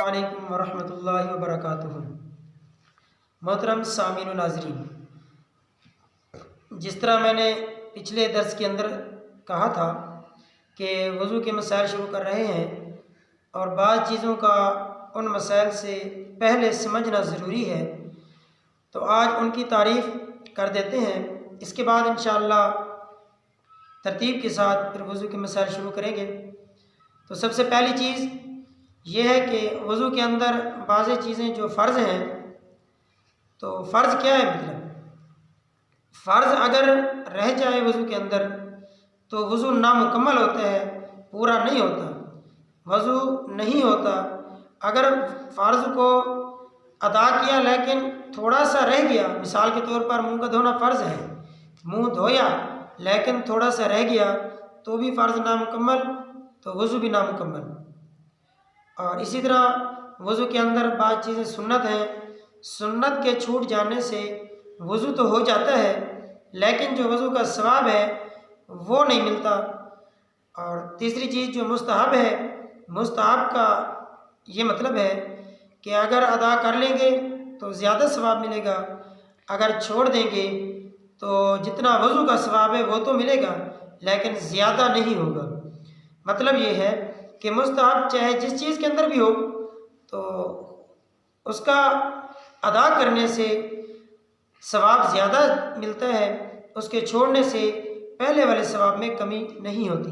وعلیکم ورحمۃ اللہ وبرکاتہ۔ محترم سامعین و ناظرین، جس طرح میں نے پچھلے درس کے اندر کہا تھا کہ وضو کے مسائل شروع کر رہے ہیں اور بعض چیزوں کا ان مسائل سے پہلے سمجھنا ضروری ہے، تو آج ان کی تعریف کر دیتے ہیں۔ اس کے بعد انشاءاللہ ترتیب کے ساتھ پھر وضو کے مسائل شروع کریں گے۔ تو سب سے پہلی چیز یہ ہے کہ وضو کے اندر بعض چیزیں جو فرض ہیں، تو فرض کیا ہے؟ مطلب فرض اگر رہ جائے وضو کے اندر تو وضو نامکمل ہوتا ہے، پورا نہیں ہوتا، وضو نہیں ہوتا۔ اگر فرض کو ادا کیا لیکن تھوڑا سا رہ گیا، مثال کے طور پر منہ کا دھونا فرض ہے، منہ دھویا لیکن تھوڑا سا رہ گیا تو بھی فرض نامکمل، تو وضو بھی نامکمل۔ اور اسی طرح وضو کے اندر بعض چیزیں سنت ہیں، سنت کے چھوٹ جانے سے وضو تو ہو جاتا ہے لیکن جو وضو کا ثواب ہے وہ نہیں ملتا۔ اور تیسری چیز جو مستحب ہے، مستحب کا یہ مطلب ہے کہ اگر ادا کر لیں گے تو زیادہ ثواب ملے گا، اگر چھوڑ دیں گے تو جتنا وضو کا ثواب ہے وہ تو ملے گا لیکن زیادہ نہیں ہوگا۔ مطلب یہ ہے کہ مستحب چاہے جس چیز کے اندر بھی ہو تو اس کا ادا کرنے سے ثواب زیادہ ملتا ہے، اس کے چھوڑنے سے پہلے والے ثواب میں کمی نہیں ہوتی۔